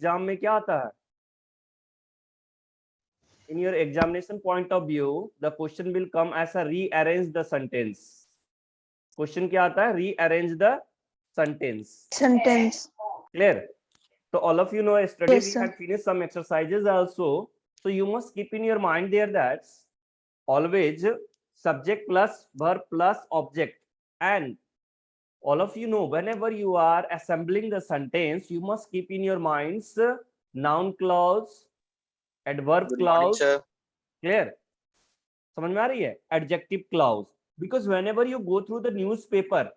Exam में क्या आता है? In your examination point of view, the question will come as a rearrange the sentence. Question क्या आता है? Rearrange the sentence. Clear? So all of you know yesterday Yes, we sir. had finished some exercises also. So you must keep in your mind there that always subject plus verb plus object. And all of you know whenever you are assembling the sentence, you must keep in your minds noun clause, adverb Good morning, clause. sir. Clear? समझ में आ रही है? Adjective clause. Because whenever you go through the newspaper,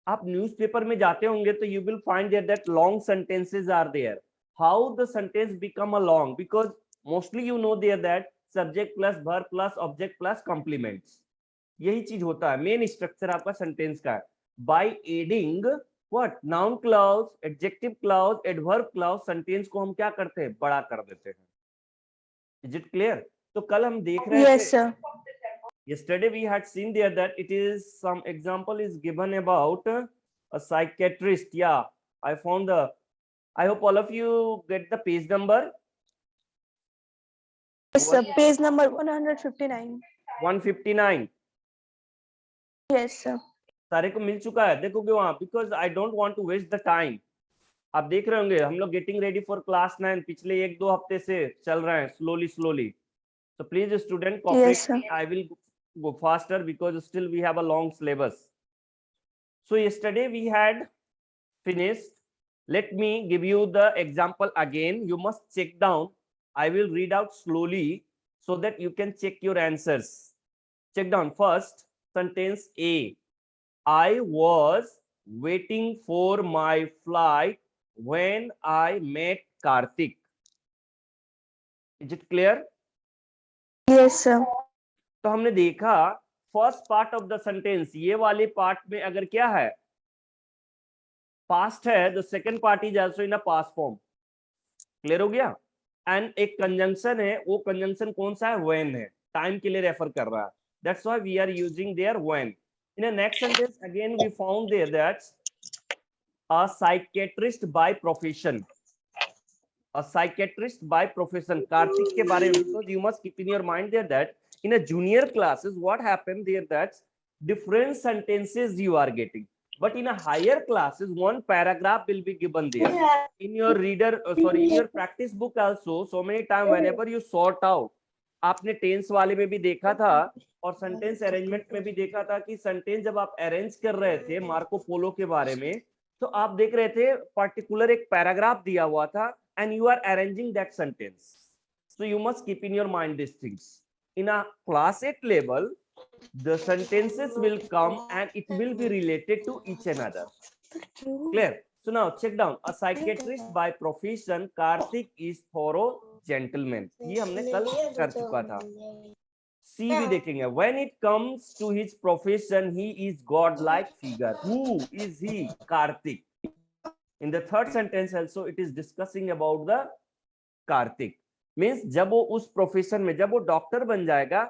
आप newspaper में जाते होंगे तो you will find there that long sentences are there. How the sentence become a long? Because mostly you know there that subject plus verb plus object plus complements. यही चीज होता है, main structure आपका sentence का है. By adding what? Noun clause, adjective clause, adverb clause, sentence को हम क्या करते हैं? बड़ा कर देते हैं. Is it clear? तो कल हम देख रहे Yes, थे. sir. Yesterday we had seen there that it is some example is given about a psychiatrist. Yeah, I found the. I hope all of you get the page number. Yes, sir. Page number 159. 159. Yes, sir. सारे को मिल चुका है, देखोगे वहां. Because I don't want to waste the time. आप देख रहे होंगे हम लोग गेटिंग रेडी फॉर क्लास 9 पिछले 1-2 हफ्ते से चल रहे हैं slowly. So please student cooperate. Yes, sir. I will go faster because still we have a long syllabus. So yesterday we had finished. Let me give you the example again. You must check down. I will read out slowly so that you can check your answers. Check down. First sentence A. I was waiting for my flight when I met Karthik. Is it clear? Yes, sir. तो हमने देखा first part of the sentence, ये वाले part में अगर क्या है? Past है. The second part is also in a past form. Clear हो गया? एंड एक कंजंक्शन है, वो कंजंक्शन कौन सा है? व्हेन है. टाइम के लिए रेफर कर रहा है. That's why we are using there when. In the next sentence again we found there that a psychiatrist by profession. A psychiatrist by profession. Karthik के बारे में, because you must keep in your mind there that in a junior classes what happened there that different sentences you are getting, but in a higher classes one paragraph will be given there in your reader in your practice book also. So many time whenever you sort out, आपने tense वाले में भी देखा था और sentence arrangement में भी देखा था कि सेंटेंस जब आप अरेंज कर रहे थे मार्को पोलो के बारे में, तो आप देख रहे थे पर्टिकुलर एक पैराग्राफ दिया हुआ था and you are arranging that sentence. So you must keep in your mind these things. In a class 8 level, the sentences will come and it will be related to each another. Clear? So now check down. A psychiatrist by profession, Karthik is thorough gentleman. ये हमने कल कर चुका था. C भी देखेंगे. When it comes to his profession, he is godlike figure. Who is he? Karthik. In the third sentence also it is discussing about the Karthik. Means जब वो उस प्रोफेशन में, जब वो डॉक्टर बन जाएगा,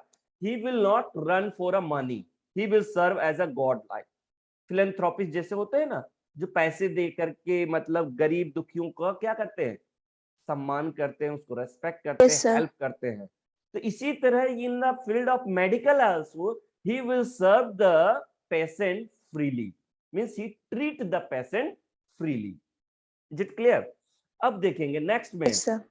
he will not run for a money. He will serve as a god like. Philanthropist जैसे होते हैं ना, जो पैसे दे करके मतलब गरीब दुखियों का क्या करते हैं? सम्मान करते हैं, उसको रेस्पेक्ट करते Yes, हैं, sir. हेल्प करते हैं. तो इसी तरह in the field of medical also he will serve the patient freely. Means he treat the patient freely. Is it clear? अब देखेंगे नेक्स्ट में. Yes, sir.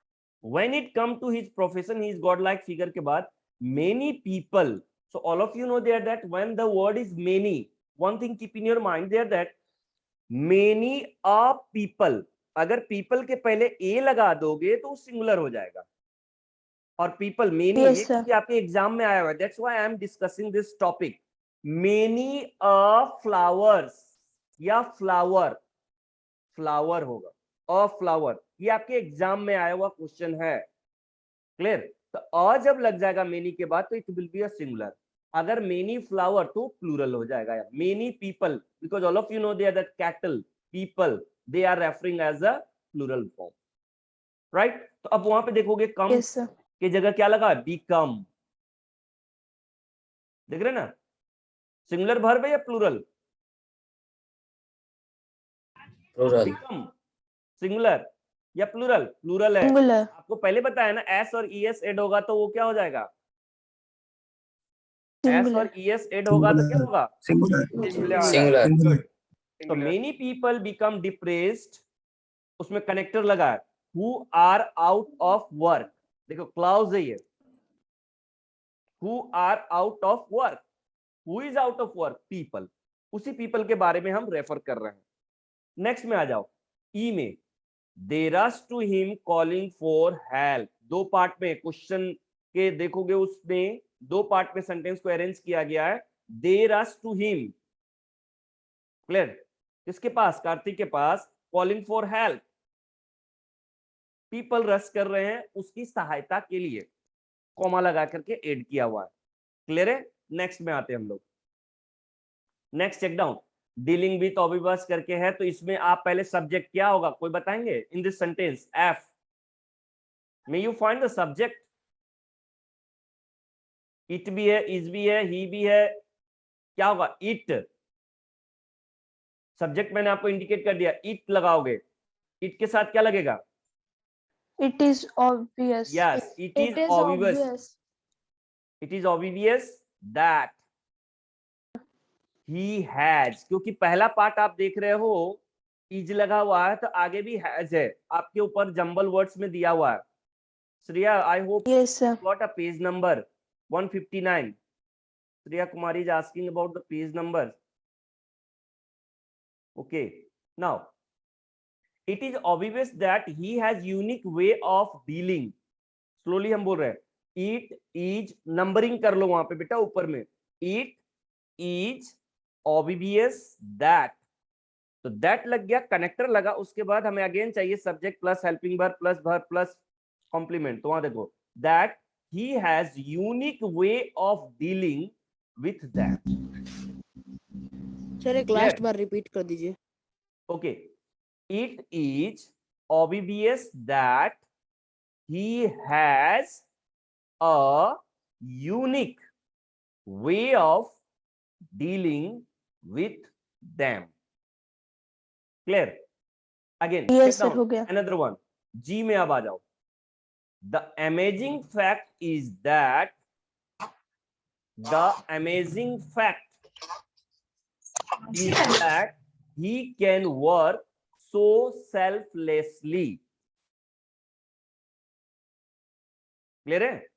When it come to his profession, he is godlike figure के बाद many people. So all of you know there that when the word is many, one thing keep in your mind there that many of people. अगर people के पहले a लगा दोगे तो singular हो जाएगा. और people many, Yes, ये sir. क्योंकि आपके एग्जाम में आया हुआ है. That's why I am discussing this topic. Many of flowers या flower, फ्लावर होगा. अ फ्लावर, ये आपके एग्जाम में आया हुआ क्वेश्चन है. क्लियर? तो अ जब लग जाएगा मेनी के बाद तो it will be a singular. अगर मेनी फ्लावर तो प्लूरल हो जाएगा. Many people, because all of you know they are that cattle people, they are referring as a plural form. Right? तो अब वहां पे देखोगे कम Yes, sir. की जगह क्या लगा? बीकम. देख रहे ना? सिंगुलर वर्ब है या प्लूरल? Plural. become singular. या प्लूरल? प्लूरल है। Singular. आपको पहले बताया ना, एस और ईएस एड होगा तो वो क्या हो जाएगा? S Singular. और ईएस एड होगा तो क्या होगा? सिंगुलर। गुड। तो मेनी पीपल बिकम डिप्रेस्ड, उसमें कनेक्टर लगा है, who are out of work. देखो क्लाउज है ये, who are out of work. Who is out of work? People. उसी पीपल के बारे में हम रेफर कर रहे हैं। नेक्स्ट में आ जाओ, ई में, they rush to him calling for help. दो पार्ट में क्वेश्चन के देखोगे, उसमें दो पार्ट में सेंटेंस को अरेंज किया गया है। They rush to him, clear? किसके पास? कार्तिक के पास। Calling for help, people rush कर रहे हैं उसकी सहायता के लिए, कॉमा लगा करके ऐड किया हुआ है। क्लियर है? नेक्स्ट में आते हैं हम लोग। Next check down, dealing with obvious करके है, तो इसमें आप पहले सब्जेक्ट क्या होगा कोई बताएंगे? इन दिस सेंटेंस एफ में you find the subject. It भी है, इज भी है, ही भी है, क्या होगा? इट। सब्जेक्ट मैंने आपको इंडिकेट कर दिया, इट लगाओगे। इट के साथ क्या लगेगा? It is obvious. Yes, it is It is obvious. obvious. It is obvious that he has, क्योंकि पहला पार्ट आप देख रहे हो इज लगा हुआ है, तो आगे भी हैज है, आपके ऊपर जंबल वर्ड्स में दिया हुआ है। Shreya, I hope Yes, sir. got a page number 159. Shreya Kumari is asking about the page number. Okay, now it is obvious that he has unique way of dealing. Slowly हम बोल रहे हैं, it is, numbering कर लो वहां पे बेटा ऊपर में, it is obvious that, तो that लग गया, कनेक्टर लगा, उसके बाद हमें अगेन चाहिए subject plus helping verb plus complement. तो वहां देखो, that he has unique way of dealing with them. Sir एक लास्ट बार रिपीट कर दीजिए। Okay, it is obvious that he has a unique way of dealing with them. Clear? Again, Yes, check sir, down हो गया। another one. G में अब आ जाओ। The amazing fact is that, the amazing fact is that he can work so selflessly. Clear है?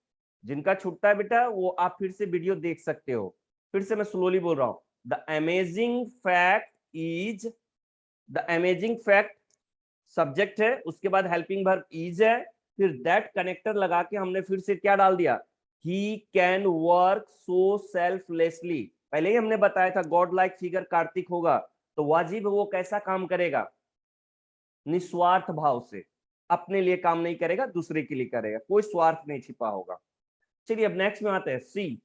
जिनका छूटता है बेटा वो आप फिर से वीडियो देख सकते हो। फिर से मैं स्लोली बोल रहा हूं, the amazing fact is, the amazing fact subject है, उसके बाद हेल्पिंग वर्ब इज है, फिर दैट कनेक्टर लगा के हमने फिर से क्या डाल दिया? He can work so selflessly. पहले ही हमने बताया था गॉड लाइक फिगर कार्तिक होगा तो वाजिब वो कैसा काम करेगा? निस्वार्थ भाव से, अपने लिए काम नहीं करेगा, दूसरे के लिए करेगा, कोई स्वार्थ नहीं छिपा होगा। चलिए अब नेक्स्ट में आते हैं, C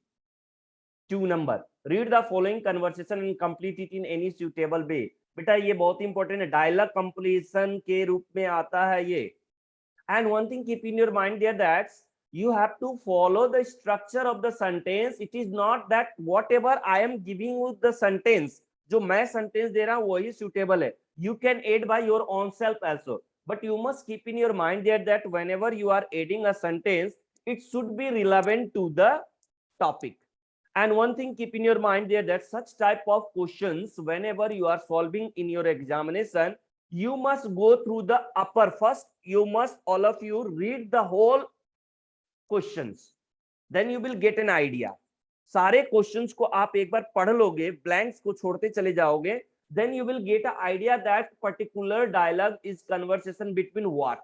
2 number, read the following conversation and complete it in any suitable way. बेटा ये बहुत इंपॉर्टेंट है, डायलॉग कंप्लीशन के रूप में आता है ये। And one thing keep in your mind there that you have to follow the structure of the sentence. It is not that whatever I am giving you the sentence, जो मैं sentence दे रहा हूं वही suitable है, you can add by your own self also, but you must keep in your mind there that whenever you are adding a sentence it should be relevant to the topic. And one thing keep in your mind there that such type of questions whenever you are solving in your examination, you must go through the upper first, you must all of you read the whole questions, then you will get an idea. सारे questions को आप एक बार पढ़ लोगे, blanks को छोड़ते चले जाओगे, then you will get a idea that particular dialogue is conversation between what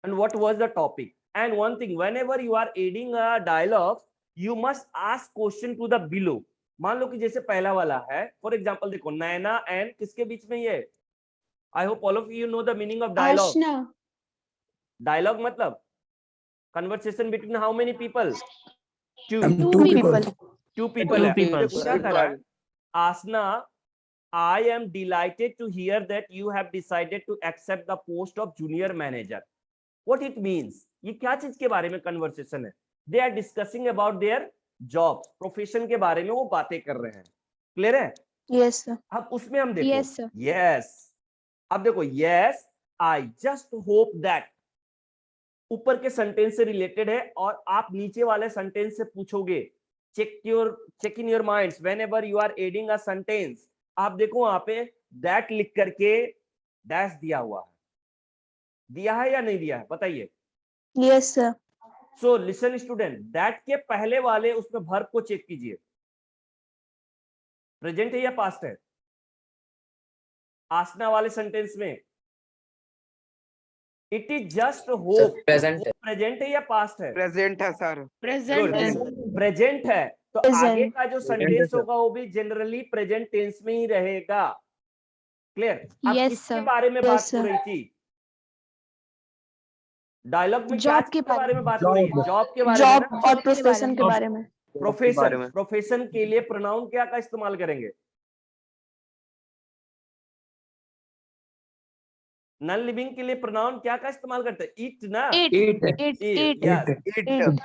and what was the topic. And one thing, whenever you are adding a dialogue you must ask question to the below. मान लो कि जैसे पहला वाला है, for example देखो, नैना and किसके बीच में ये, I hope all of you know the meaning of dialogue. Ashna. Dialogue मतलब conversation between how many people? Two people. people है। people. देखो क्या कर रहा है आसना, I am delighted to hear that you have decided to accept the post of junior manager. What it means? ये क्या चीज के बारे में conversation है? They are discussing about their jobs, profession के बारे में वो बातें कर रहे हैं। क्लियर है? Yes, sir. अब उसमें हम देखो, Yes, sir. yes, अब देखो yes, I just hope that ऊपर के सेंटेंस से रिलेटेड है और आप नीचे वाले सेंटेंस से पूछोगे। Check in your minds whenever you are adding a sentence. आप देखो वहां पे दैट लिख करके डैश दिया हुआ है, दिया है या नहीं दिया है बताइए। Yes, sir. So listen student, that के पहले वाले उसमें वर्ब को चेक कीजिए, प्रेजेंट है या पास्ट है। आसना वाले सेंटेंस में it is just hope, present है। प्रेजेंट है या पास्ट है। प्रेजेंट है सर। प्रेजेंट है प्रेजेंट है तो Present. आगे का जो सेंटेंस होगा वो भी जनरली प्रेजेंट टेंस में ही रहेगा। क्लियर। अब Yes, किसके sir. बारे में Yes, बात हो sir. रही थी डायलॉग में, क्या Job चीज के के बारे में बात हो रही है, जॉब के बारे में जॉब ना? और प्रोफेशन के बारे में। प्रोफेशन, प्रोफेशन के लिए प्रोनाउन क्या का इस्तेमाल करेंगे। नॉन लिविंग के लिए प्रोनाउन क्या का इस्तेमाल करते हैं, इट ना। It,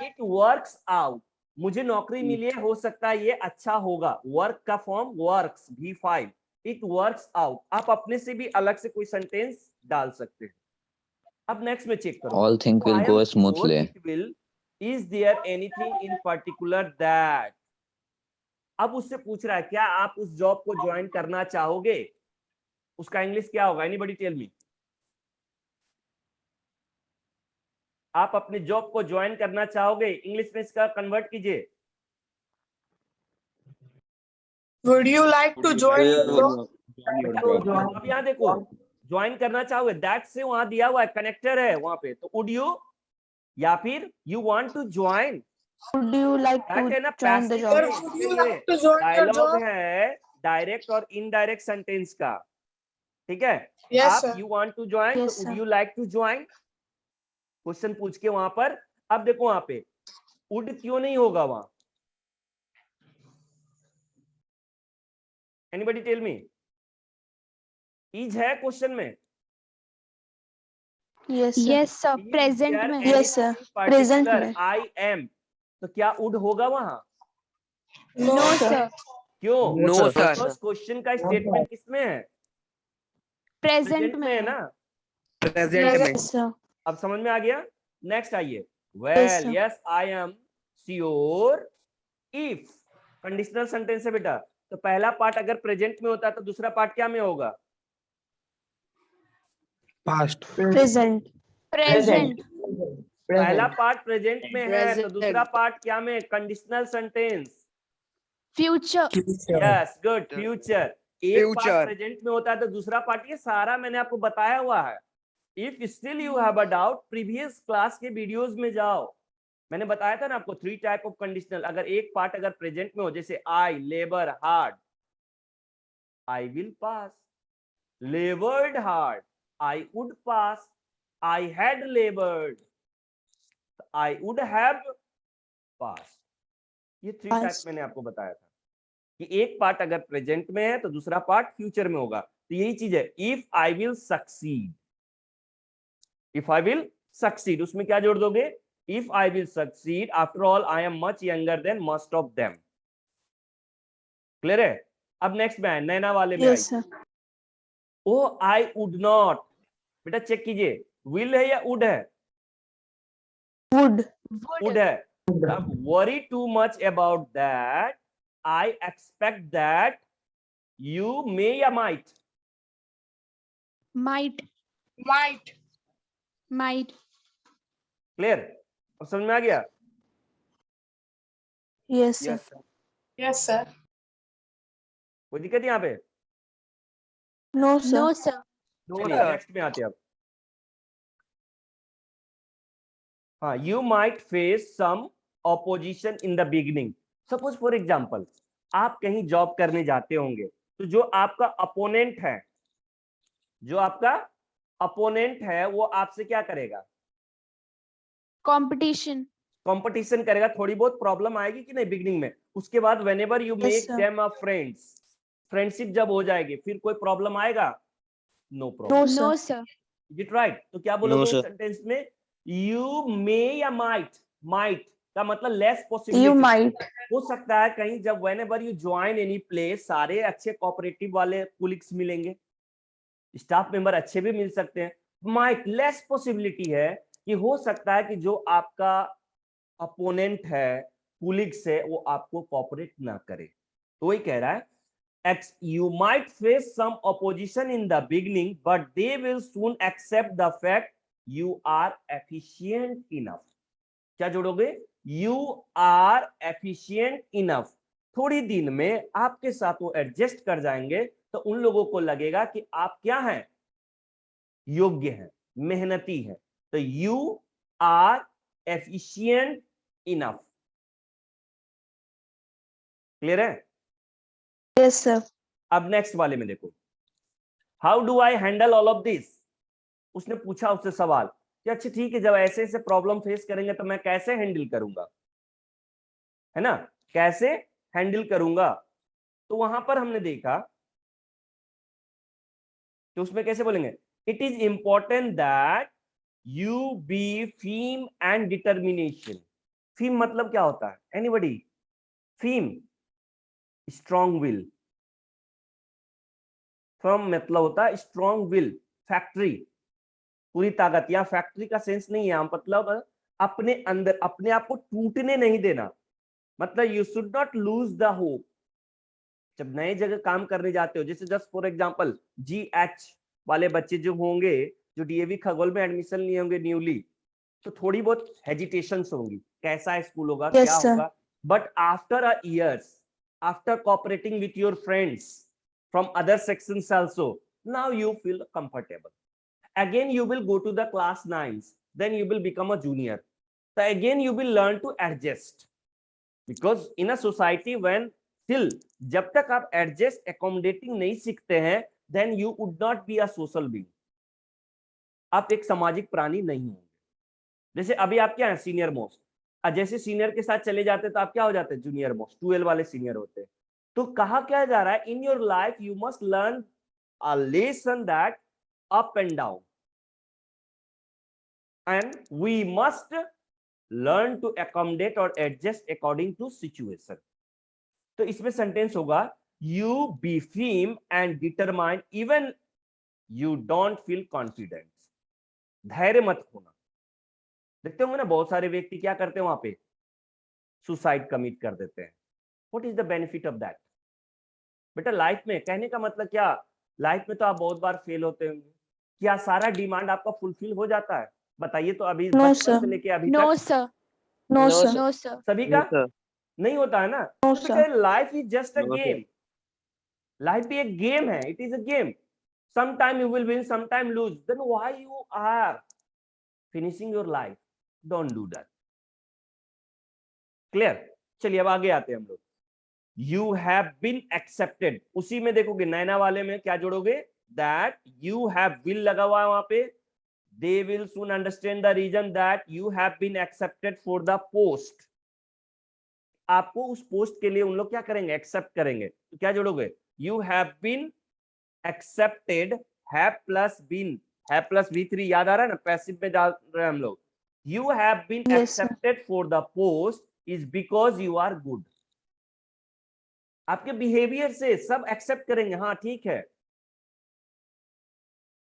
इट वर्क्स आउट, मुझे नौकरी मिली है, हो सकता है ये अच्छा होगा। वर्क का form works, V5। It works out, आप अपने से भी अलग से कोई सेंटेंस डाल सकते हैं। अब नेक्स्ट में चेक करो, All things will go smoothly. It will, is there anything in particular that. अब उससे पूछ रहा है क्या आप उस जॉब को ज्वाइन करना चाहोगे, उसका इंग्लिश क्या होगा, एनीबॉडी टेल मी। आप अपनी जॉब को ज्वाइन करना चाहोगे, इंग्लिश में इसका कन्वर्ट कीजिए। Would you like to join the job? अब यहाँ देखो, ज्वाइन करना चाहोगे, दैट से वहां दिया हुआ है, कनेक्टर है वहां पे, तो वुड यू या फिर you want to join, would you like that है ना to join the passive. job? Sir, would you like to join the dialogue job? है डायरेक्ट और इनडायरेक्ट सेंटेंस का, ठीक है। Yes, आप sir. You want to join, Yes, तो would sir. You like to join, question पूछ के वहां पर। अब देखो वहां पे वुड क्यों नहीं होगा वहां, एनीबॉडी टेल मी। इज है क्वेश्चन में। Yes, sir. Yes, sir. Present में है। Yes, sir. Present में। आई एम, तो क्या वुड होगा वहां, No, No, sir. sir. क्यों। No, sir. क्वेश्चन का स्टेटमेंट किसमें है, Present में है है। ना। प्रेजेंट में। Yes, sir. अब समझ में आ गया। नेक्स्ट आइए, Yes, well sir. Yes I am sure if, conditional sentence है बेटा, तो पहला पार्ट अगर प्रेजेंट में होता है तो दूसरा पार्ट क्या में होगा, Past. Present. Present. पहला पार्ट प्रेजेंट में है तो Present. दूसरा पार्ट क्या में, conditional sentence. Future. Yes good, future. एक Future. पार्ट प्रेजेंट में होता है तो दूसरा पार्ट, ये सारा मैंने आपको बताया हुआ है। If still you have a doubt, previous class के वीडियोस में जाओ, मैंने बताया था ना आपको 3 टाइप ऑफ कंडीशनल। अगर एक पार्ट अगर प्रेजेंट में हो, जैसे I labour hard, I will pass, laboured hard, I would pass, I had laboured, I would have pass. ये 3 टाइप Pass. मैंने आपको बताया था कि एक पार्ट अगर प्रेजेंट में है तो दूसरा पार्ट फ्यूचर में होगा। तो यही चीज है, if I will succeed, if I will succeed, उसमें क्या जोड़ दोगे, if I will succeed, after all I am much younger than most of them. Clear है। अब नेक्स्ट में नैना वाले में Yes, I, sir. Oh I would not, बेटा चेक कीजिए, विल है या वुड है, Would. वुड है। अब worry too much about that, I expect that you may या might, Might. Might. Might. Clear. अब समझ में आ गया। Yes, sir. Yes sir. Yes, sir. कोई दिक्कत यहाँ पे। No, sir. No, sir. चलिए नेक्स्ट में आते हैं अब। हाँ, you might face some opposition in the beginning. Suppose for example, आप कहीं जॉब करने जाते होंगे, तो जो आपका अपोनेंट है, जो आपका अपोनेंट है, वो आपसे क्या करेगा, Competition. कंपटीशन करेगा। थोड़ी बहुत प्रॉब्लम आएगी कि नहीं बिगिनिंग में, उसके बाद whenever you Yes, make sir. Them a friends, friendship जब हो जाएगी, फिर कोई प्रॉब्लम आएगा, no problem. No, No, sir. sir. Is it right. तो क्या बोलोगे सेंटेंस में, यू मे या माइट, माइट का मतलब लेस You पॉसिबिलिटी, might. हो सकता है कहीं जब whenever you join any place, सारे अच्छे कोऑपरेटिव वाले कुलिग्स मिलेंगे, स्टाफ मेंबर अच्छे भी मिल सकते हैं, माइट लेस पॉसिबिलिटी है कि हो सकता है कि जो आपका अपोनेंट है, कुलिग्स है, वो आपको कोऑपरेट ना करे। तो वही कह रहा है you might face some opposition in the beginning, but they will soon accept the fact you are efficient enough. क्या जोड़ोगे? You are efficient enough. थोड़ी दिन में आपके साथ वो एडजस्ट कर जाएंगे, तो उन लोगों को लगेगा कि आप क्या हैं? योग्य हैं, मेहनती हैं। तो you are efficient enough. Clear है? Yes, sir. अब नेक्स्ट वाले में देखो, how do I handle all of this. उसने पूछा उससे सवाल कि अच्छा ठीक है, जब ऐसे ऐसे प्रॉब्लम फेस करेंगे तो मैं कैसे हैंडल करूंगा, है ना, कैसे हैंडल करूंगा। तो वहां पर हमने देखा कि उसमें कैसे बोलेंगे, it is important that you be firm and determination. Firm मतलब क्या होता है? Anybody? Firm strong will, firm मतलब होता है स्ट्रॉन्ग विल, फैक्ट्री पूरी ताकत। या फैक्ट्री का सेंस नहीं है, मतलब अपने अंदर अपने आप को टूटने नहीं देना। मतलब you should not lose the hope. जब नए जगह काम करने जाते हो, जैसे जस्ट फॉर एग्जांपल GH वाले बच्चे जो होंगे, जो DAV खगोल में एडमिशन लिए होंगे न्यूली, तो थोड़ी बहुत हेजिटेशंस होंगी, कैसा स्कूल होगा, Yes, क्या sir. होगा। But after a years, after cooperating with your friends from other sections also, now you feel comfortable. Again you will go to the class 9s, then you will become a junior, so again you will learn to adjust, because in a society when still जब तक आप adjust accommodating नहीं सीखते हैं, then you would not be a social being. आप एक सामाजिक प्राणी नहीं होंगे। जैसे अभी आप क्या है, सीनियर मोस्ट, जैसे सीनियर के साथ चले जाते तो आप क्या हो जाते हैं, जूनियर मोस्ट, 12 वाले सीनियर होते हैं। तो कहा क्या जा रहा है, in your life you must learn a lesson that up and down, and we must learn to accommodate or adjust according to situation. तो इसमें सेंटेंस होगा, you be firm and determine even you don't feel confidence. धैर्य मत खोना। देखते होंगे ना, बहुत सारे व्यक्ति क्या करते हैं, वहां पे सुसाइड कमिट कर देते हैं। What is the benefit of that? बेटा लाइफ में, कहने का मतलब क्या, लाइफ में तो आप बहुत बार फेल होते होंगे। क्या सारा डिमांड आपका फुलफिल हो जाता है? बताइए तो। अभी No, बचपन sir. से लेके अभी No, तक sir. No, No, sir. sir. No, sir. सभी No, का sir. नहीं होता है ना। No, तो sir. Life is just a No, sir. Game. Life भी एक गेम है, it is a game. sometime you will win, sometime lose, then why you are finishing your life? Don't do that. Clear? चलिए अब आगे आते हैं हम लोग। You have been accepted, उसी में देखोगे नैना वाले में क्या जोड़ोगे, that you have will लगा हुआ है वहां पे। They will soon understand the reason that you have been accepted for the post. आपको उस पोस्ट के लिए उन लोग क्या करेंगे, एक्सेप्ट करेंगे। तो क्या जोड़ोगे, you have been accepted, have plus been, have plus V3 याद आ रहा है ना, पैसिव में डाल रहे हैं हम लोग। You have been Yes, sir. accepted for the post is because you are good. आपके बिहेवियर से सब एक्सेप्ट करेंगे, हाँ ठीक है,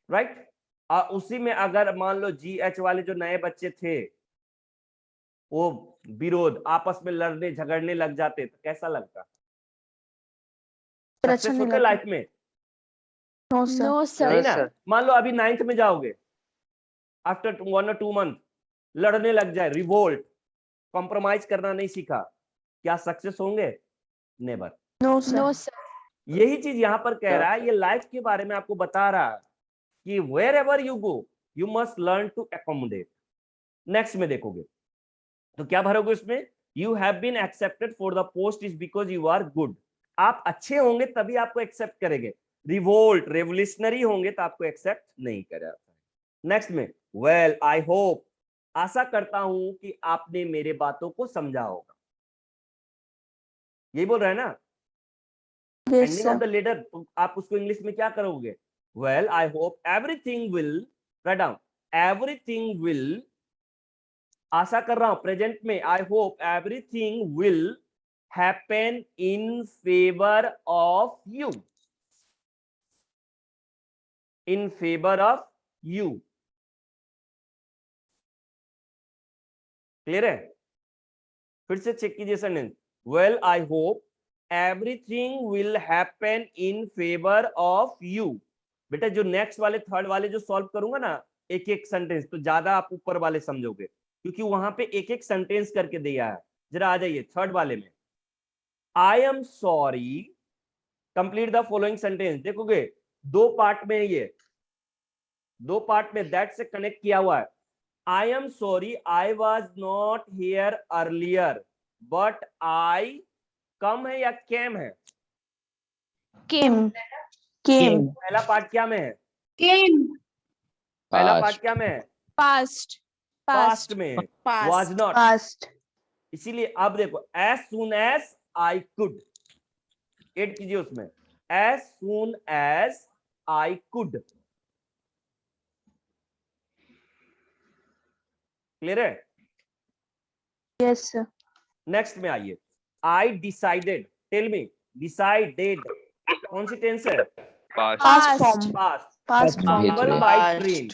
राइट। उसी में अगर मान लो GH वाले जो नए बच्चे थे, वो विरोध, आपस में लड़ने झगड़ने लग जाते, तो कैसा लगता? अच्छा सक्सेस नहीं होते लगता। लाइफ में? No, sir. No, sir. नहीं No, ना। sir. मान लो अभी 9th में जाओगे, आफ्टर 1 or 2 month लड़ने लग जाए, रिवोल्ट, कॉम्प्रोमाइज करना नहीं सीखा, क्या सक्सेस होंगे? Never. No, sir. No, sir. यही चीज यहां पर कह रहा है, ये लाइफ के बारे में आपको बता रहा है कि wherever you go you must learn to accommodate. Next में देखोगे तो क्या भरोगे उसमें, you have been accepted for the post is because you are good. आप अच्छे होंगे तभी आपको एक्सेप्ट करेंगे। रिवोल्ट, रेवोल्यूशनरी होंगे तो आपको एक्सेप्ट नहीं करेगा। नेक्स्ट में, वेल आई होप, आशा करता हूं कि आपने मेरे बातों को समझा होगा। यही बोल रहा है ना, Yes, ending of sir. The letter. तो आप उसको इंग्लिश में क्या करोगे, well I hope everything will, right down, everything will, आशा कर रहा हूं प्रेजेंट में, I hope everything will happen in favour of you, in favour of you. Clear है? फिर से चेक कीजिए sentence. Well I hope everything will happen in favour of you. बेटा जो नेक्स्ट वाले थर्ड वाले जो सॉल्व करूंगा ना एक एक सेंटेंस, तो ज्यादा आप ऊपर वाले समझोगे, क्योंकि वहां पे एक एक सेंटेंस करके दिया है। जरा आ जाइए थर्ड वाले में। I am sorry, complete the following sentence. देखोगे दो पार्ट में ये, दो पार्ट में दैट से कनेक्ट किया हुआ है। I am sorry, I was not here earlier, but I come है या came है? Came. Came. पहला पार्ट क्या में है? Came. पहला Past. पार्ट क्या में है? Past. पास्ट में है। was not। Past. इसीलिए अब देखो as soon as I could, add कीजिए उसमें as soon as I could। Clear है? Yes, sir. नेक्स्ट में आइए। I decided, tell me, decided कौन सी टेंस है? Past Past. form. Past. Past form. Travel by train,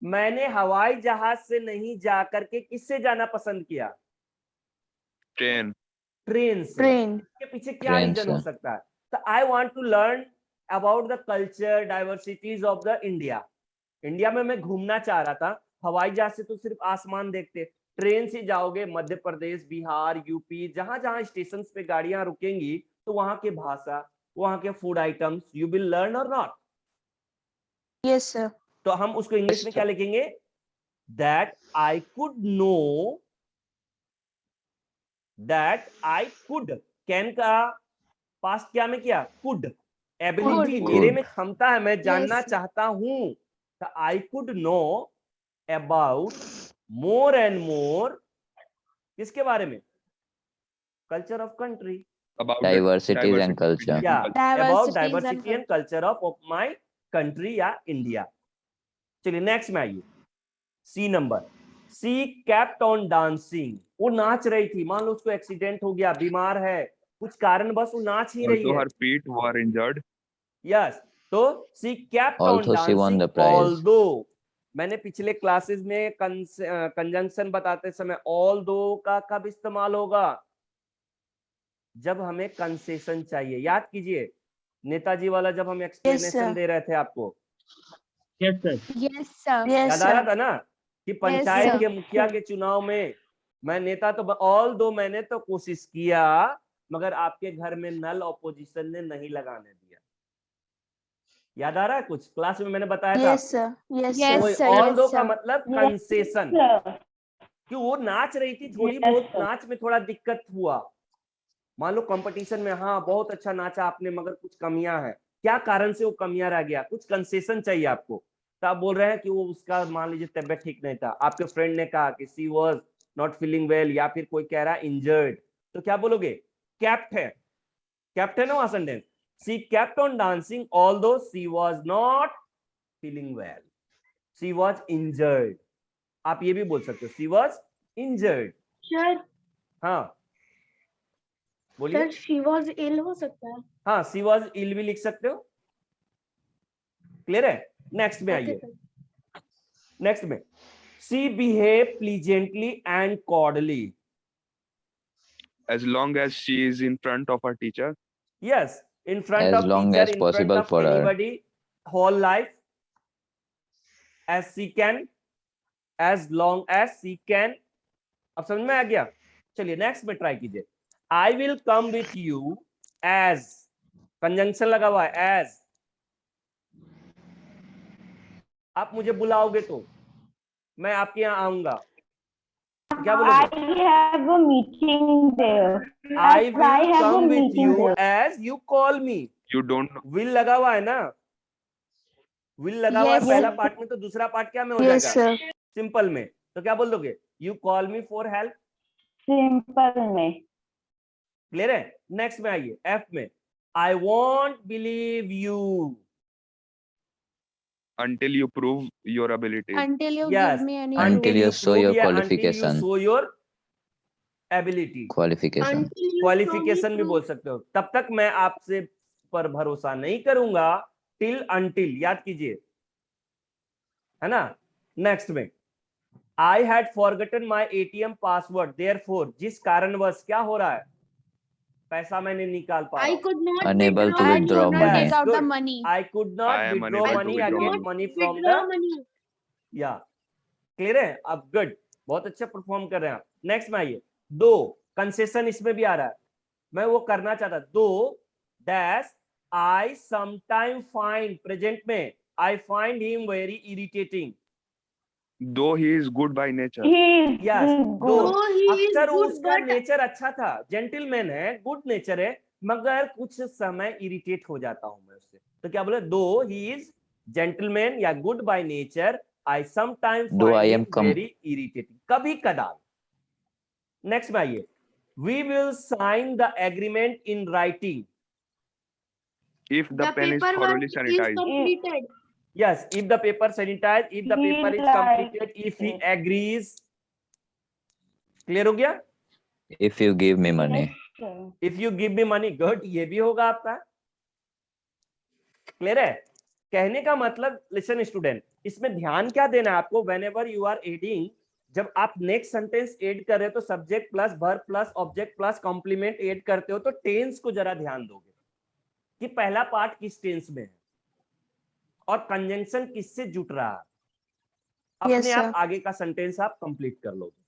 मैंने हवाई जहाज से नहीं जा करके किससे जाना पसंद किया? Train. ट्रेन से। Train. इसके पीछे क्या ट्रेन रीजन हो से। सकता है? तो I want to learn about the culture diversities of the India. India में मैं घूमना चाह रहा था, हवाई जहाज से तो सिर्फ आसमान देखते, ट्रेन से जाओगे मध्य प्रदेश, बिहार, यूपी, जहां जहां स्टेशन पे गाड़ियां रुकेंगी, तो वहां के भाषा, वहां के food items you will learn और नॉट। Yes, sir. तो हम उसको इंग्लिश में क्या लिखेंगे? That I could know, that I could, can का पास्ट क्या में किया? कुड। Ability, Could. मेरे में क्षमता है, मैं जानना Yes. चाहता हूं। तो I could know about more and more, किसके बारे में? Culture of country, About diversities and culture. या about Diversities and diversity and culture of my country या इंडिया। चलिए नेक्स्ट में आइए। C number, she kept on dancing, वो नाच रही थी। मान लो उसको एक्सीडेंट हो गया, बीमार है, कुछ कारण बस वो नाच ही रही Also, है। her feet were injured. Yes, तो she kept on Also, she won dancing the prize. Although. मैंने पिछले क्लासेस में कंजंक्शन बताते समय ऑल्दो का कब इस्तेमाल होगा? जब हमें कंसेशन चाहिए। याद कीजिए नेताजी वाला, जब हम एक्सप्लेनेशन sir. दे रहे थे आपको, Yes, sir. Yes, याद आ रहा sir. था ना कि पंचायत sir. के मुखिया के चुनाव में मैं नेता तो ऑल दो मैंने तो कोशिश किया, मगर आपके घर में नल ऑपोजिशन ने नहीं लगाने दिया। याद आ रहा है? कुछ क्लास में मैंने बताया था। Yes, sir. Yes, Yes, sir. sir. All Yes, दो का sir. मतलब कंसेशन, कि वो नाच रही थी, थोड़ी बहुत नाच में थोड़ा दिक्कत हुआ। मान लो कंपटीशन में हाँ बहुत अच्छा नाचा आपने, मगर कुछ कमियां हैं, क्या कारण से वो कमियां रह गया, कुछ कंसेशन चाहिए आपको। तो आप बोल रहे हैं कि वो उसका मान लीजिए तबियत ठीक नहीं था, आपके फ्रेंड ने कहा कि सी वाज नॉट फीलिंग वेल, या फिर कोई कह रहा है इंजर्ड, तो क्या बोलोगे? कैप्ट है, कैप्ट है ना वहां sentence. She kept on dancing although she was not feeling well, she was injured. आप ये भी बोल सकते हो सी वाज इंजर्ड। सर हाँ बोलिए। सर शी वाज इल हो सकता है। हाँ सी वाज इल भी लिख सकते हो। क्लियर है? नेक्स्ट में आइए। नेक्स्ट में, she behave pleasantly and cordially. As long as she is in front of her teacher. Yes, in front As of long teacher, as in front possible of for her. Anybody, whole life, as she can, as long as she can। अब समझ में आ गया? चलिए next में try कीजिए। I will come with you as, conjunction लगा हुआ है एज, आप मुझे बुलाओगे तो मैं आपके यहाँ आऊंगा, क्या बोलोगे? I have a meeting there. I I will have a come with meeting you there. As you call me. You don't know. Will लगा हुआ है ना, विल लगा हुआ है Yes, पहला sir. पार्ट में, तो दूसरा पार्ट क्या में हो Yes, जाएगा? sir. सिंपल में। तो क्या बोल दोगे? You call me for help. Simple में. क्लियर है? नेक्स्ट में आइए एफ में, I won't believe you. Until you prove your ability. Until you Yes, give me any Until proof. you show prove your या until you qualification. show your ability। Qualification. Qualification भी बोल सकते हो। तब तक मैं आपसे पर भरोसा नहीं करूंगा, टिल अंटिल, याद कीजिए, है ना? नेक्स्ट में, I had forgotten my ATM password, therefore जिस कारणवश क्या हो रहा है, पैसा मैं नहीं निकाल पा रहा I हूं। could not Unable to withdraw withdraw money. money. Yes, Take out the good. money. I could not I am withdraw unable to money, I withdraw get money. money from Withdraw the, money. या clear है। अब good, बहुत अच्छा perform कर रहे हैं आप। Next में आइए, दो कंसेशन इसमें भी आ रहा है, मैं वो करना चाहता, though dash I sometime find, present में I find him very irritating, Though he is good by nature. He is yes though, good. Oh, he is अक्सर good, उसका but नेचर अच्छा था, जेंटलमैन है, गुड नेचर है, मगर कुछ समय इरिटेट हो जाता हूं मैं उससे। तो क्या बोले, दो ही इज जेंटलमैन या good by nature, I sometime Though I find am him very irritating, कभी कदार। नेक्स्ट में आइए, we will sign the agreement in writing, If the the pen is paperwork thoroughly is sanitized. completed. yes, if the paper sanitized, if the He paper is likes completed, if he it. agrees, clear हो गया। If you give me money. Sir. If you give me money, good, ये भी होगा आपका, clear है। कहने का मतलब, लिसन स्टूडेंट, इसमें ध्यान क्या देना है आपको, whenever you are adding, जब आप नेक्स्ट सेंटेंस एड कर रहे हो तो subject plus verb plus object plus complement add करते हो, तो टेंस को जरा ध्यान दोगे कि पहला पार्ट किस टेंस में है और कंजंक्शन किससे जुट रहा है, अपने Yes, आप sir. आगे का सेंटेंस आप कंप्लीट कर लोगे।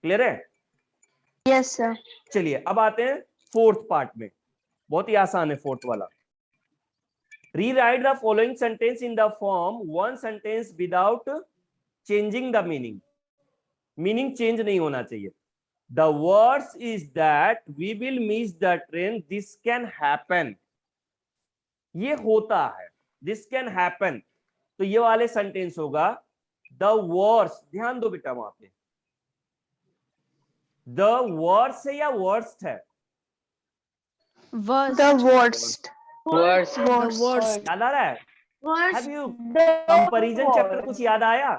क्लियर है। Yes, sir. चलिए अब आते हैं फोर्थ पार्ट में, बहुत ही आसान है फोर्थ वाला। Rewrite the following sentence in the form one sentence without changing the meaning, meaning change नहीं होना चाहिए। The words is that we will miss the train, this can happen, ये होता है, दिस कैन हैपन, तो ये वाले सेंटेंस होगा द वर्ड्स, ध्यान दो बेटा वहां पे, द वर्ड्स है या वर्स्ट है, Worst. The worst. Words. The Worst. worst. याद आ रहा है, Worst. Have you The comparison chapter word. कुछ याद आया,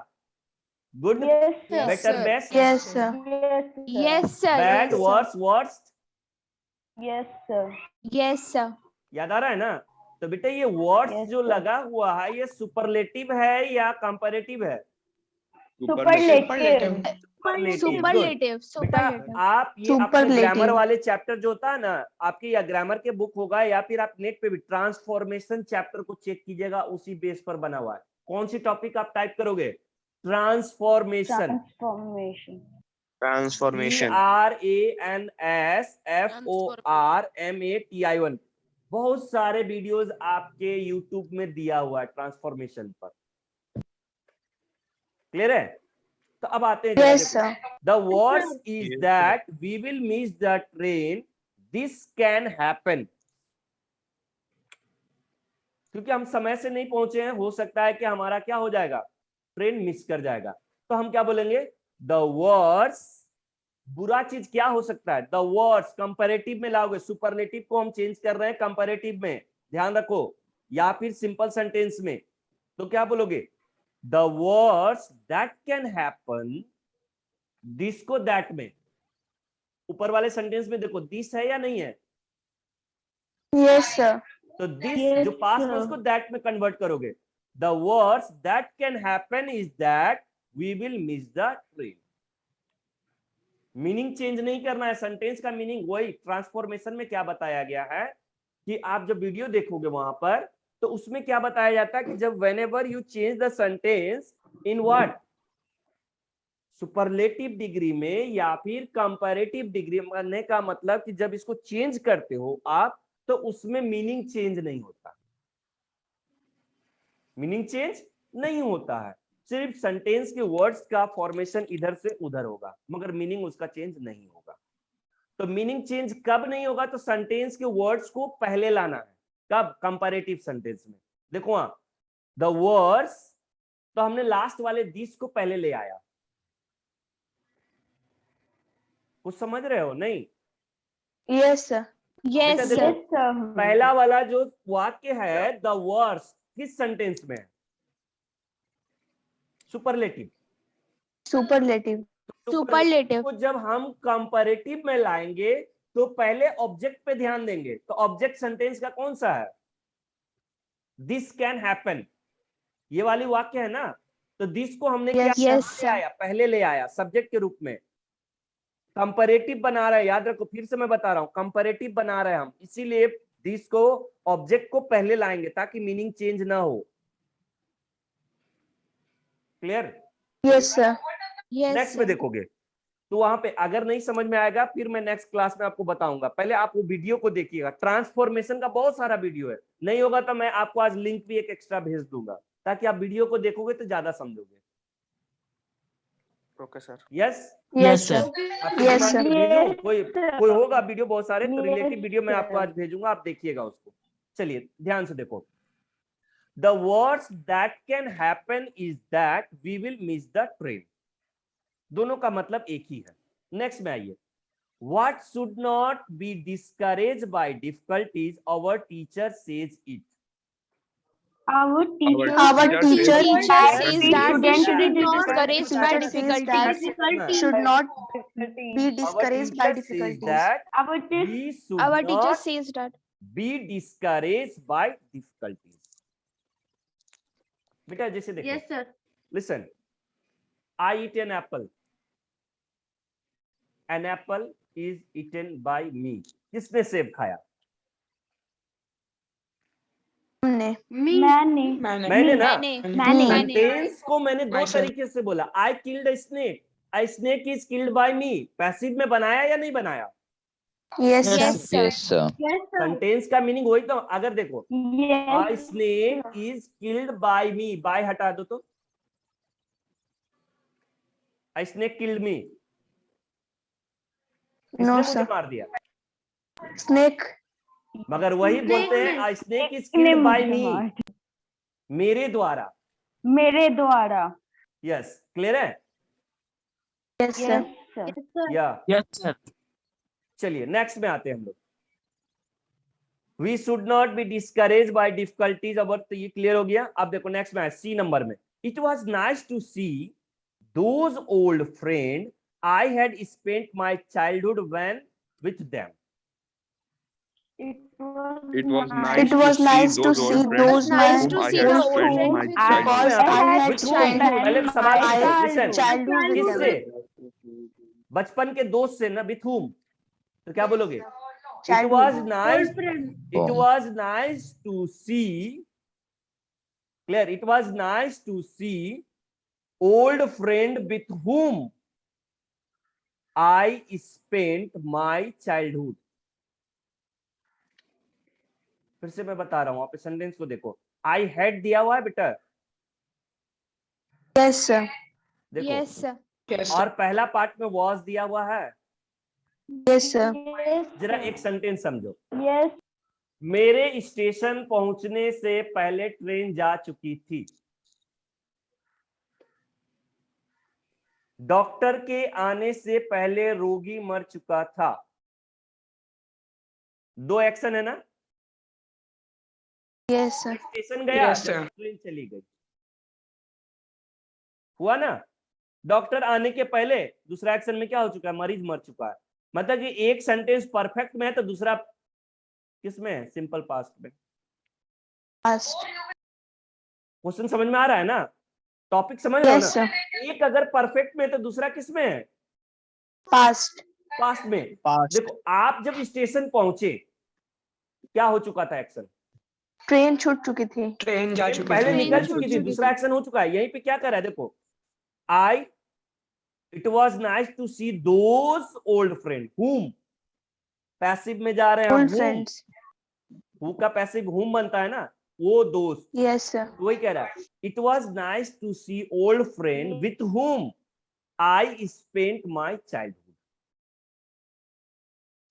good Yes, sir. Yes, better sir. Best Yes, sir. Yes, sir. Yes, sir. Bad Yes, sir. Worst worst, Yes, sir. Yes, sir. याद आ रहा है ना। तो बेटा ये वर्ड्स Yes, जो sir. लगा हुआ है, ये सुपरलेटिव है या कंपैरेटिव है, Superlative. सुपरलेटिव। Superlative. बेटा Superlative. आप ये अपने Superlative. ग्रामर वाले चैप्टर जो होता है ना आपकी, या ग्रामर के बुक होगा या फिर आप नेट पे भी ट्रांसफॉर्मेशन चैप्टर को चेक कीजिएगा, उसी बेस पर बना हुआ है। कौन सी टॉपिक आप टाइप करोगे, ट्रांसफॉर्मेशन, Transformation. Transformation. TRANSFORMATION, बहुत सारे वीडियोस आपके यूट्यूब में दिया हुआ है ट्रांसफॉर्मेशन पर, क्लियर है। तो अब आते हैं, Yes, sir. The words is that we will miss the train, this can happen, क्योंकि हम समय से नहीं पहुंचे हैं, हो सकता है कि हमारा क्या हो जाएगा, ट्रेन मिस कर जाएगा। तो हम क्या बोलेंगे, द वर्ड्स, बुरा चीज क्या हो सकता है, द वर्ड्स, कंपैरेटिव में लाओगे, सुपरलेटिव को हम चेंज कर रहे हैं कंपैरेटिव में, ध्यान रखो, या फिर सिंपल सेंटेंस में, तो क्या बोलोगे, the words that can happen, this को दैट में, ऊपर वाले सेंटेंस में देखो दिस है या नहीं है, Yes, sir. तो दिस Yes, जो पास्ट में sir. उसको दैट में कन्वर्ट करोगे, the words that can happen is that we will miss the train. Meaning change नहीं करना है, सेंटेंस का मीनिंग वही, ट्रांसफॉर्मेशन में क्या बताया गया है कि आप जब वीडियो देखोगे वहां पर, तो उसमें क्या बताया जाता है कि जब whenever you change the sentence in what, superlative degree में या फिर कंपैरेटिव डिग्री, करने का मतलब कि जब इसको चेंज करते हो आप, तो उसमें मीनिंग चेंज नहीं होता, मीनिंग चेंज नहीं होता है, सिर्फ सेंटेंस के वर्ड्स का फॉर्मेशन इधर से उधर होगा, मगर मीनिंग उसका चेंज नहीं होगा। तो मीनिंग चेंज कब नहीं होगा, तो सेंटेंस के वर्ड्स को पहले लाना है, कब, कंपैरेटिव सेंटेंस में। देखो हाँ, द वर्ड्स, तो हमने लास्ट वाले दिस को पहले ले आया, कुछ समझ रहे हो नहीं, Yes, sir. Yes, बेटा sir. देखो, Yes, sir. पहला वाला जो वाक्य है द वर्ड्स, किस सेंटेंस में है, सुपरलेटिव, Superlative. Superlative. को जब हम कंपैरेटिव में लाएंगे तो पहले ऑब्जेक्ट पे ध्यान देंगे, तो ऑब्जेक्ट सेंटेंस का कौन सा है, दिस कैन हैपन, ये वाली वाक्य है ना, तो दिस को हमने Yes, क्या yes, ले आया, पहले ले आया सब्जेक्ट के रूप में। कंपैरेटिव बना रहा है, याद रखो, फिर से मैं बता रहा हूं, कंपैरेटिव बना रहे हैं हम, इसीलिए दिस को ऑब्जेक्ट को पहले लाएंगे ताकि मीनिंग चेंज ना हो। Clear? Yes, sir. Yes, next में sir. देखोगे तो वहां पे अगर नहीं समझ में आएगा फिर मैं नेक्स्ट क्लास में आपको बताऊंगा, पहले आप वो वीडियो को देखिएगा। ट्रांसफॉर्मेशन का बहुत सारा वीडियो है, नहीं होगा तो मैं आपको आज लिंक भी एक एक्स्ट्रा भेज दूंगा ताकि आप वीडियो को देखोगे तो ज्यादा समझोगे। Okay sir. Yes Yes, sir. आपके Yes, दिमाग sir. में भेजूं? Yes, कोई sir. कोई होगा वीडियो बहुत सारे, तो Yes, रिलेटिव वीडियो मैं आपको sir. आज भेजूंगा, आप देखिएगा उसको। चलिए ध्यान से देखो, the words that can happen is that we will miss the train. दोनों का मतलब एक ही है। नेक्स्ट में आइए, what should not be discourage by difficulties, our teacher says it. Our teacher Our teacher Teacher says says we that we shouldn't should be not discouraged discouraged by by difficulties. difficulties. Should not be Our discouraged teacher by says difficulties. that our teacher we should Our teacher not says that. be discouraged by difficulties। बेटा जैसे देखो, Yes, sir. listen, I eat an apple, an apple is eaten by me। किसने सेब खाया? हमने मैंने मैंने ना। मैंने सेंटेंस को मैंने दो तरीके से बोला, I killed a snake, a snake is killed by me. Passive में बनाया या नहीं बनाया? Yes, sir. Yes, sir. Yes, sir. yes sir sentence का मीनिंग वही तो। अगर देखो, yes a snake is killed by me, by हटा दो तो a snake killed me, No, इसने मुझे sir. मार दिया। Snake. मगर वही बोलते हैं a snake is killed by me, मेरे द्वारा। मेरे द्वारा यस, क्लियर है? Yes, sir. yes sir या चलिए नेक्स्ट में आते हैं हम लोग। We should not be discourage by difficulties, अब तो ये क्लियर हो गया। अब देखो नेक्स्ट में है सी नंबर में, it was nice to see those old friend I had spent my childhood when with them. It was nice It was nice to see those my Nice to whom see I the had old spent friends my with because childhood. I had With whom? spent पहले सवाल my पूछो, listen, childhood with किससे? them. बचपन के दोस्त से ना, with whom, तो क्या बोलोगे? It Childhood. was nice. It Home. was nice to see. Clear? It was nice to see old friend with whom I spent my childhood। फिर से मैं बता रहा हूं, आप सेंटेंस को देखो, आई हैड दिया हुआ है बेटा, Yes, sir. देखो, Yes, sir. और पहला पार्ट में was दिया हुआ है। Yes, sir. जरा एक सेंटेंस समझो, yes मेरे स्टेशन पहुंचने से पहले ट्रेन जा चुकी थी, डॉक्टर के आने से पहले रोगी मर चुका था। दो एक्शन है ना, Yes, sir. स्टेशन गया, ट्रेन चली गई, हुआ ना। डॉक्टर आने के पहले दूसरा एक्शन में क्या हो चुका है, मरीज मर चुका है। मतलब कि एक सेंटेंस परफेक्ट में है तो दूसरा किसमें है, सिंपल पास्ट में। Past. क्वेश्चन समझ में आ रहा है ना, टॉपिक समझ रहे हो Yes, ना। sir. एक अगर परफेक्ट में है तो दूसरा किसमें है, Past. पास्ट में। देखो आप जब स्टेशन पहुंचे क्या हो चुका था एक्शन, ट्रेन छूट चुकी थी। ट्रेन जा चुकी पहले थी। निकल चुकी थी, दूसरा एक्शन हो चुका है। यहीं पे क्या कर रहा है, देखो, I it was nice to see those old friend whom, passive में जा रहे हैं Old whom, friends. who का पैसिव whom बनता है ना, वो दोस्त। Yes, sir. वही कह रहा है, it was nice to see old friend with whom I spent my childhood.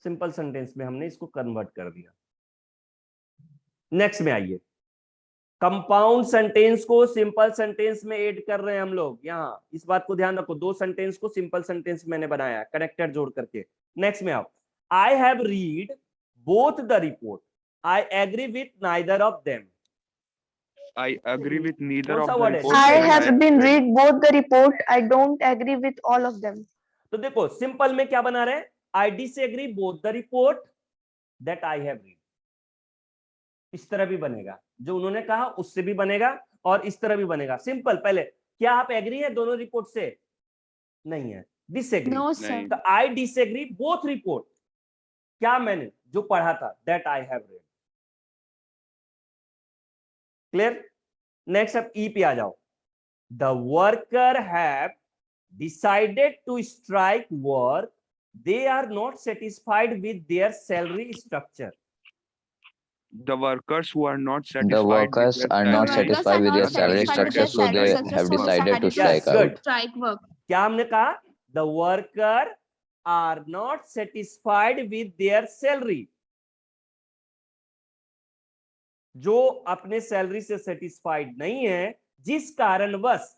Simple sentence में हमने इसको कन्वर्ट कर दिया। नेक्स्ट में आइए, कंपाउंड सेंटेंस को सिंपल सेंटेंस में ऐड कर रहे हैं हम लोग। यहाँ इस बात को ध्यान रखो, दो सेंटेंस को सिंपल सेंटेंस मैंने बनाया कनेक्टेड जोड़ करके। नेक्स्ट में आओ, I have read both the report, I agree with neither of them. I agree with neither कौन of सा the word है? reports I that have have been read. read both the report. I don't agree with all of them. तो देखो simple में क्या बना रहे हैं, I disagree both the report that I have read. इस तरह भी बनेगा, जो उन्होंने कहा उससे भी बनेगा और इस तरह भी बनेगा। सिंपल, पहले क्या आप एग्री है दोनों रिपोर्ट से? नहीं है, डिसएग्री। No, नहीं। sir. तो आई डिसएग्री बोथ रिपोर्ट। क्या मैंने जो पढ़ा था that I have read. Clear? Next अब ई पे आ जाओ। The worker have decided to strike work, they are not satisfied with their salary structure. The workers who are not satisfied The workers with their are not salary satisfied with their not salary satisfied with structure, their so they salary structure, have so decided to decided strike Yes, out. good. strike work. क्या हमने कहा? The worker are not satisfied with their salary. जो अपने salary से satisfied नहीं है, जिस कारणवश,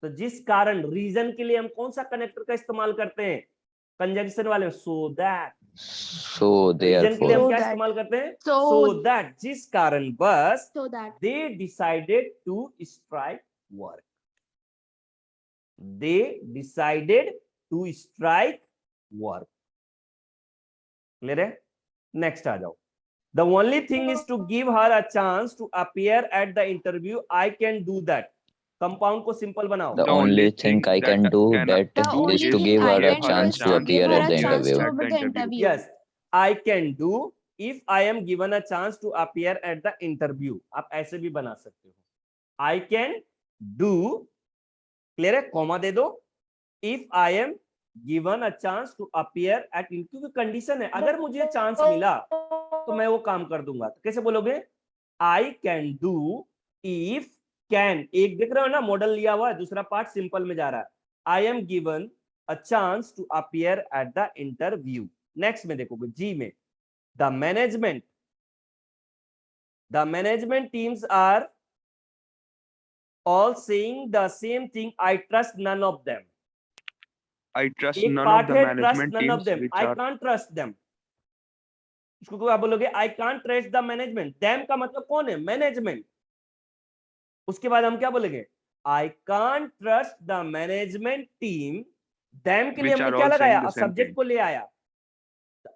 तो जिस कारण, रीजन के लिए हम कौन सा कनेक्टर का इस्तेमाल करते हैं? कंजंक्शन वाले, सो दैट। So रीजन के लिए हम So क्या that. इस्तेमाल करते हैं? So- सो दैट, जिस कारणवश So that. they decided to strike work. They decided to strike work. Clear है? Next आ जाओ। The only thing is to give her a chance to appear at the interview. I can do that. Compound को simple बनाओ। the only thing I can do that The only is to thing give I her a can do chance is to to appear give her at the a chance interview. to appear at the interview. Yes, I can do if I am given a chance to appear at the interview. आप ऐसे भी बना सकते हो। I can do, clear है? Comma दे दो। If I am given a chance to appear at, क्योंकि condition है, अगर मुझे चांस मिला तो मैं वो काम कर दूंगा। तो कैसे बोलोगे? I can do if can, एक देख रहे हो ना मॉडल लिया हुआ है, दूसरा पार्ट सिंपल में जा रहा है। I am given a chance to appear at the interview. Next में देखोगे जी में, the management teams are all saying the same thing. I trust none of them. I trust एक none पार्ट of the है trust management none of teams them. which I are can't trust them. इसको क्या बोलोगे? I can't trust the management. Them का मतलब कौन है? Management. उसके बाद हम क्या बोलेंगे? I can't trust the management team. Them के लिए which हमने are क्या all लगाया? saying the same subject thing. को ले आया।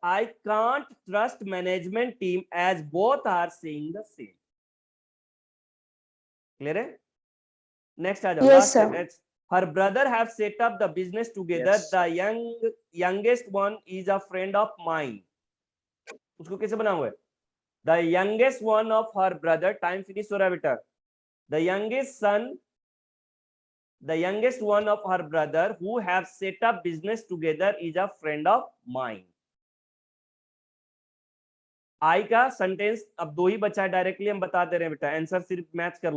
I can't trust management team as both are saying the same. Clear है? Next आ जाओ। Yes, Last sir. sentence. Her brother have set up the business together. Yes. The youngest one is a friend of mine. उसको कैसे बनाओगे? The youngest one of her brother, time finish हो रहा है बेटा। The youngest one of her brother who have set up business together is a friend of mine. I का sentence अब दो ही बचा है, डायरेक्टली हम बता दे रहे हैं बेटा, आंसर सिर्फ मैच कर लो।